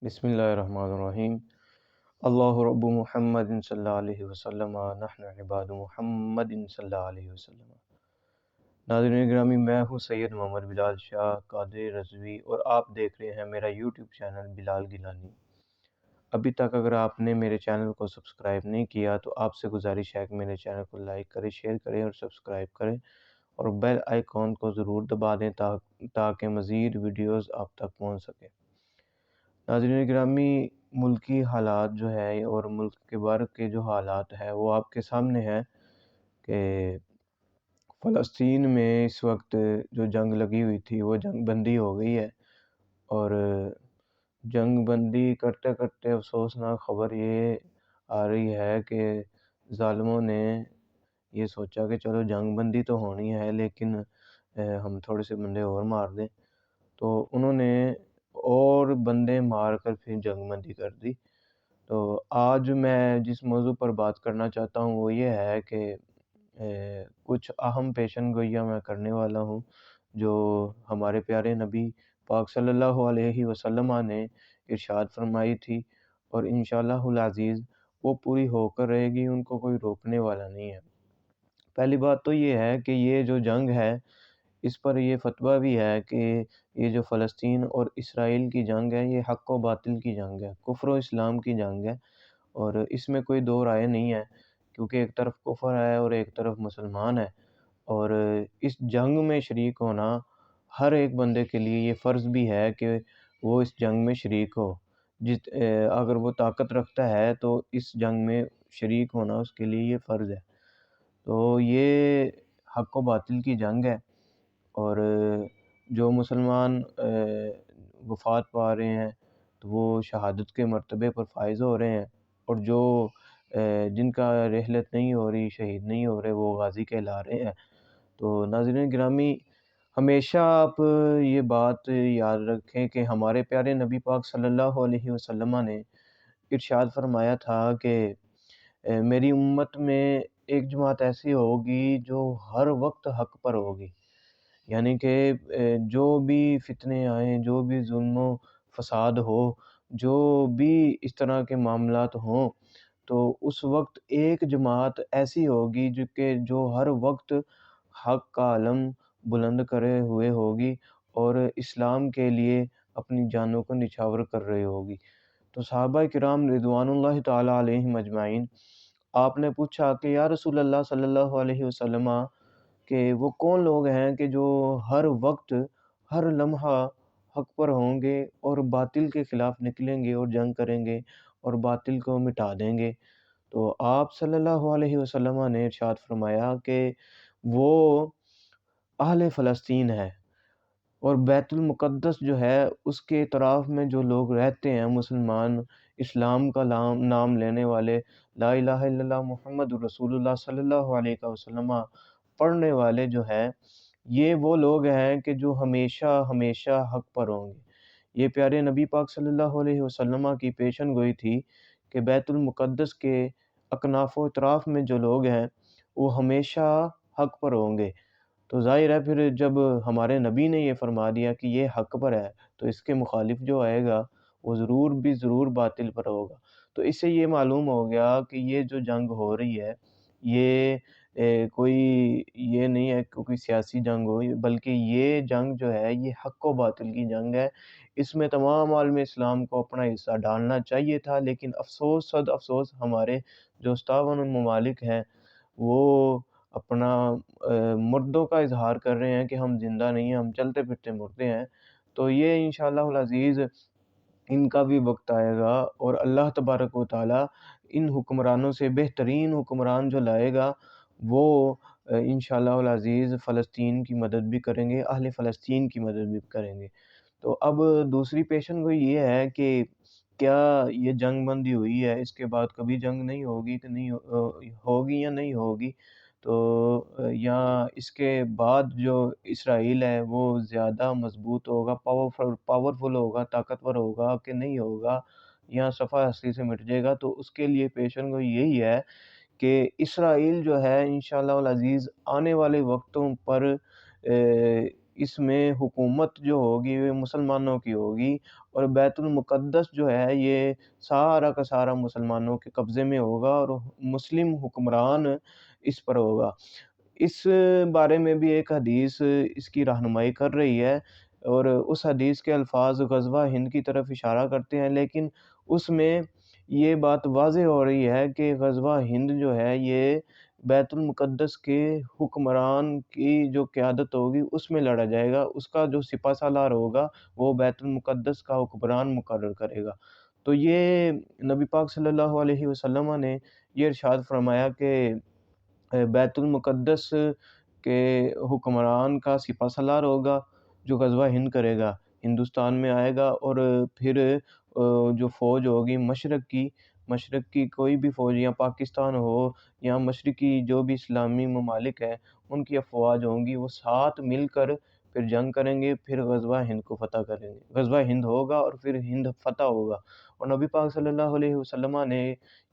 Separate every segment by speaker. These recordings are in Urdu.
Speaker 1: بسم اللہ الرحمن الرحیم۔ اللہ رب محمد صلی اللہ علیہ وسلم، نحن عباد محمد صلی اللہ علیہ وسلم۔ ناظرین گرامی، میں ہوں سید محمد بلال شاہ قادری رضوی اور آپ دیکھ رہے ہیں میرا یوٹیوب چینل بلال گیلانی۔ ابھی تک اگر آپ نے میرے چینل کو سبسکرائب نہیں کیا تو آپ سے گزارش ہے کہ میرے چینل کو لائک کریں، شیئر کریں اور سبسکرائب کریں اور بیل آئیکن کو ضرور دبا دیں تاکہ مزید ویڈیوز آپ تک پہنچ سکے۔ ناظرین گرامی، ملکی حالات جو ہے اور ملک کے بارے کے جو حالات ہے وہ آپ کے سامنے ہے کہ فلسطین میں اس وقت جو جنگ لگی ہوئی تھی وہ جنگ بندی ہو گئی ہے، اور جنگ بندی کرتے کرتے افسوسناک خبر یہ آ رہی ہے کہ ظالموں نے یہ سوچا کہ چلو جنگ بندی تو ہونی ہے لیکن ہم تھوڑے سے بندے اور مار دیں، تو انہوں نے اور بندے مار کر پھر جنگ بندی کر دی۔ تو آج میں جس موضوع پر بات کرنا چاہتا ہوں وہ یہ ہے کہ کچھ اہم پیشن گوئیاں میں کرنے والا ہوں جو ہمارے پیارے نبی پاک صلی اللہ علیہ وسلم نے ارشاد فرمائی تھی، اور انشاءاللہ العزیز وہ پوری ہو کر رہے گی، ان کو کوئی روکنے والا نہیں ہے۔ پہلی بات تو یہ ہے کہ یہ جو جنگ ہے اس پر یہ فتویٰ بھی ہے کہ یہ جو فلسطین اور اسرائیل کی جنگ ہے یہ حق و باطل کی جنگ ہے، کفر و اسلام کی جنگ ہے، اور اس میں کوئی دو رائے نہیں ہے، کیونکہ ایک طرف کفر ہے اور ایک طرف مسلمان ہے، اور اس جنگ میں شریک ہونا ہر ایک بندے کے لیے یہ فرض بھی ہے کہ وہ اس جنگ میں شریک ہو۔ اگر وہ طاقت رکھتا ہے تو اس جنگ میں شریک ہونا اس کے لیے یہ فرض ہے۔ تو یہ حق و باطل کی جنگ ہے، اور جو مسلمان وفات پا رہے ہیں تو وہ شہادت کے مرتبے پر فائز ہو رہے ہیں، اور جو جن کا رحلت نہیں ہو رہی، شہید نہیں ہو رہے، وہ غازی کہلا رہے ہیں۔ تو ناظرین گرامی، ہمیشہ آپ یہ بات یاد رکھیں کہ ہمارے پیارے نبی پاک صلی اللہ علیہ وسلم نے ارشاد فرمایا تھا کہ میری امت میں ایک جماعت ایسی ہوگی جو ہر وقت حق پر ہوگی، یعنی کہ جو بھی فتنے آئیں، جو بھی ظلم و فساد ہو، جو بھی اس طرح کے معاملات ہوں، تو اس وقت ایک جماعت ایسی ہوگی جو ہر وقت حق کا علم بلند کرے ہوئے ہوگی اور اسلام کے لیے اپنی جانوں کو نچھاور کر رہی ہوگی۔ تو صحابہ کرام رضوان اللہ تعالیٰ علیہم اجمعین، آپ نے پوچھا کہ یا رسول اللہ صلی اللہ علیہ وسلم کہ وہ کون لوگ ہیں کہ جو ہر وقت ہر لمحہ حق پر ہوں گے اور باطل کے خلاف نکلیں گے اور جنگ کریں گے اور باطل کو مٹا دیں گے؟ تو آپ صلی اللہ علیہ وسلم نے ارشاد فرمایا کہ وہ اہل فلسطین ہے، اور بیت المقدس جو ہے اس کے اطراف میں جو لوگ رہتے ہیں مسلمان، اسلام کا نام لینے والے، لا الہ الا اللہ محمد رسول اللہ صلی اللہ علیہ وسلم پڑھنے والے جو ہیں، یہ وہ لوگ ہیں کہ جو ہمیشہ ہمیشہ حق پر ہوں گے۔ یہ پیارے نبی پاک صلی اللہ علیہ وسلم کی پیشن گوئی تھی کہ بیت المقدس کے اکناف و اطراف میں جو لوگ ہیں وہ ہمیشہ حق پر ہوں گے۔ تو ظاہر ہے پھر جب ہمارے نبی نے یہ فرما دیا کہ یہ حق پر ہے تو اس کے مخالف جو آئے گا وہ ضرور باطل پر ہوگا۔ تو اس سے یہ معلوم ہو گیا کہ یہ جو جنگ ہو رہی ہے یہ کوئی یہ نہیں ہے کہ کوئی سیاسی جنگ ہو، بلکہ یہ جنگ جو ہے یہ حق و باطل کی جنگ ہے۔ اس میں تمام عالم اسلام کو اپنا حصہ ڈالنا چاہیے تھا، لیکن افسوس صد افسوس ہمارے جو 57 ممالک ہیں وہ اپنا مردوں کا اظہار کر رہے ہیں کہ ہم زندہ نہیں ہیں، ہم چلتے پھرتے مردے ہیں۔ تو یہ انشاءاللہ العزیز ان کا بھی وقت آئے گا، اور اللہ تبارک و تعالیٰ ان حکمرانوں سے بہترین حکمران جو لائے گا وہ انشاءاللہ العزیز فلسطین کی مدد بھی کریں گے، اہل فلسطین کی مدد بھی کریں گے۔ تو اب دوسری پیشن گوئی یہ ہے کہ کیا یہ جنگ بندی ہوئی ہے، اس کے بعد کبھی جنگ نہیں ہوگی کہ نہیں ہوگی یا نہیں ہوگی؟ تو یا اس کے بعد جو اسرائیل ہے وہ زیادہ مضبوط ہوگا، پاورفل ہوگا، طاقتور ہوگا کہ نہیں ہوگا، یا صفحہ ہستی سے مٹ جائے گا؟ تو اس کے لیے پیشن گوئی یہی ہے کہ اسرائیل جو ہے انشاءاللہ العزیز آنے والے وقتوں پر اس میں حکومت جو ہوگی وہ مسلمانوں کی ہوگی، اور بیت المقدس جو ہے یہ سارا کا سارا مسلمانوں کے قبضے میں ہوگا، اور مسلم حکمران اس پر ہوگا۔ اس بارے میں بھی ایک حدیث اس کی رہنمائی کر رہی ہے، اور اس حدیث کے الفاظ غزوہ ہند کی طرف اشارہ کرتے ہیں، لیکن اس میں یہ بات واضح ہو رہی ہے کہ غزوہ ہند جو ہے یہ بیت المقدس کے حکمران کی جو قیادت ہوگی اس میں لڑا جائے گا، اس کا جو سپہ سالار ہوگا وہ بیت المقدس کا حکمران مقرر کرے گا۔ تو یہ نبی پاک صلی اللہ علیہ وسلم نے یہ ارشاد فرمایا کہ بیت المقدس کے حکمران کا سپہ سالار ہوگا جو غزوہ ہند کرے گا، ہندوستان میں آئے گا، اور پھر جو فوج ہوگی مشرق کی کوئی بھی فوج، یا پاکستان ہو یا مشرقی جو بھی اسلامی ممالک ہیں ان کی افواج ہوں گی، وہ ساتھ مل کر پھر جنگ کریں گے، پھر غزوہ ہند کو فتح کریں گے، غزوہ ہند ہوگا اور پھر ہند فتح ہوگا۔ اور نبی پاک صلی اللہ علیہ وسلم نے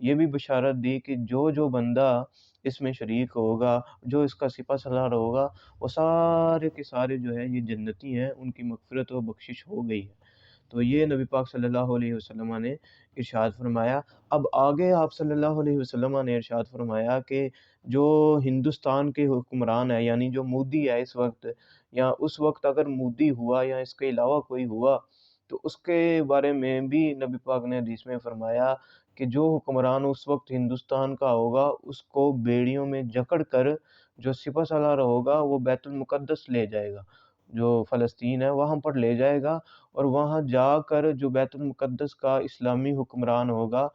Speaker 1: یہ بھی بشارت دی کہ جو بندہ اس میں شریک ہوگا، جو اس کا سپہ سالار ہوگا، وہ سارے کے سارے جو ہے یہ جنتی ہیں، ان کی مغفرت و بخشش ہو گئی ہے۔ تو یہ نبی پاک صلی اللہ علیہ وسلم نے ارشاد فرمایا۔ اب آگے آپ صلی اللہ علیہ وسلم نے ارشاد فرمایا کہ جو ہندوستان کے حکمران ہے، یعنی جو مودی ہے اس وقت، یا اس وقت اگر مودی ہوا یا اس کے علاوہ کوئی ہوا، تو اس کے بارے میں بھی نبی پاک نے حدیث میں فرمایا کہ جو حکمران اس وقت ہندوستان کا ہوگا اس کو بیڑیوں میں جکڑ کر جو سپہ سالار ہوگا وہ بیت المقدس لے جائے گا، جو فلسطین ہے وہاں پر لے جائے گا، اور وہاں جا کر جو بیت المقدس کا اسلامی حکمران ہوگا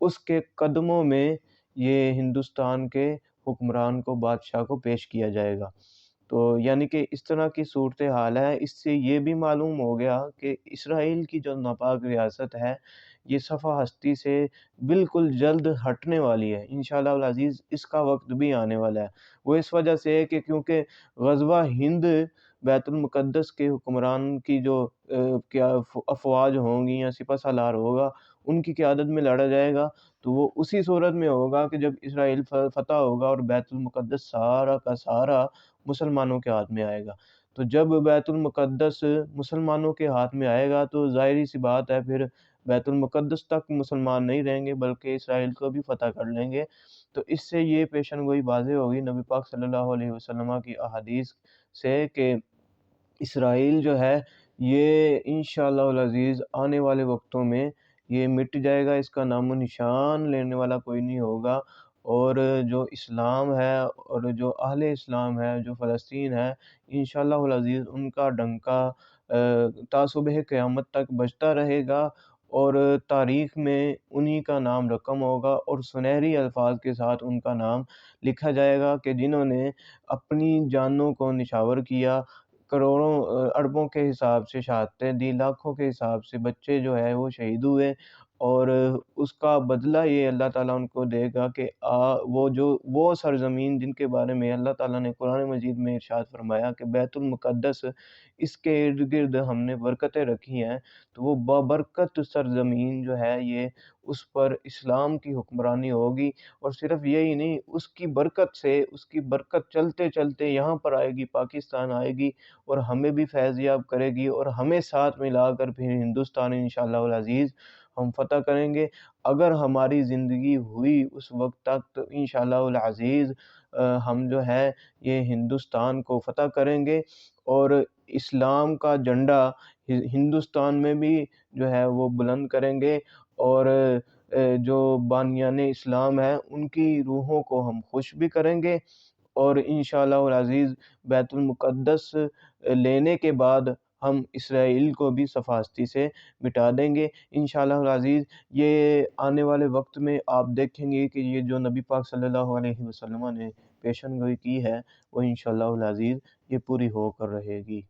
Speaker 1: اس کے قدموں میں یہ ہندوستان کے حکمران کو، بادشاہ کو پیش کیا جائے گا۔ تو یعنی کہ اس طرح کی صورتحال ہے۔ اس سے یہ بھی معلوم ہو گیا کہ اسرائیل کی جو ناپاک ریاست ہے یہ صفحہ ہستی سے بالکل جلد ہٹنے والی ہے، انشاءاللہ العزیز اس کا وقت بھی آنے والا ہے۔ وہ اس وجہ سے ہے کہ کیونکہ غزوہ ہند بیت المقدس کے حکمران کی جو کیا افواج ہوں گی یا سپہ سالار ہوگا ان کی قیادت میں لڑا جائے گا، تو وہ اسی صورت میں ہوگا کہ جب اسرائیل فتح ہوگا اور بیت المقدس سارا کا سارا مسلمانوں کے ہاتھ میں آئے گا۔ تو جب بیت المقدس مسلمانوں کے ہاتھ میں آئے گا تو ظاہری سی بات ہے پھر بیت المقدس تک مسلمان نہیں رہیں گے بلکہ اسرائیل کو بھی فتح کر لیں گے۔ تو اس سے یہ پیشن گوئی واضح ہوگی نبی پاک صلی اللہ علیہ وسلم کی احادیث سے کہ اسرائیل جو ہے یہ انشاءاللہ العزیز آنے والے وقتوں میں یہ مٹ جائے گا، اس کا نام و نشان لینے والا کوئی نہیں ہوگا، اور جو اسلام ہے اور جو اہل اسلام ہے، جو فلسطین ہے، انشاءاللہ العزیز ان کا ڈنکا تا صبح قیامت تک بجتا رہے گا، اور تاریخ میں انہی کا نام رقم ہوگا، اور سنہری الفاظ کے ساتھ ان کا نام لکھا جائے گا کہ جنہوں نے اپنی جانوں کو نچھاور کیا، کروڑوں اربوں کے حساب سے شہادتیں دی، لاکھوں کے حساب سے بچے جو ہے وہ شہید ہوئے، اور اس کا بدلہ یہ اللہ تعالیٰ ان کو دے گا کہ وہ سرزمین جن کے بارے میں اللہ تعالیٰ نے قرآن مجید میں ارشاد فرمایا کہ بیت المقدس اس کے ارد گرد ہم نے برکتیں رکھی ہیں، تو وہ بابرکت سرزمین جو ہے یہ اس پر اسلام کی حکمرانی ہوگی، اور صرف یہی نہیں، اس کی برکت سے، اس کی برکت چلتے چلتے یہاں پر آئے گی، پاکستان آئے گی، اور ہمیں بھی فیض یاب کرے گی، اور ہمیں ساتھ ملا کر پھر ہندوستان انشاءاللہ العزیز ہم فتح کریں گے۔ اگر ہماری زندگی ہوئی اس وقت تک تو انشاءاللہ العزیز ہم جو ہے یہ ہندوستان کو فتح کریں گے، اور اسلام کا جھنڈا ہندوستان میں بھی جو ہے وہ بلند کریں گے، اور جو بانیان اسلام ہیں ان کی روحوں کو ہم خوش بھی کریں گے، اور انشاءاللہ العزیز بیت المقدس لینے کے بعد ہم اسرائیل کو بھی صفحہ ہستی سے مٹا دیں گے انشاءاللہ العزیز۔ یہ آنے والے وقت میں آپ دیکھیں گے کہ یہ جو نبی پاک صلی اللہ علیہ وسلم نے پیشن گوئی کی ہے وہ انشاءاللہ العزیز یہ پوری ہو کر رہے گی۔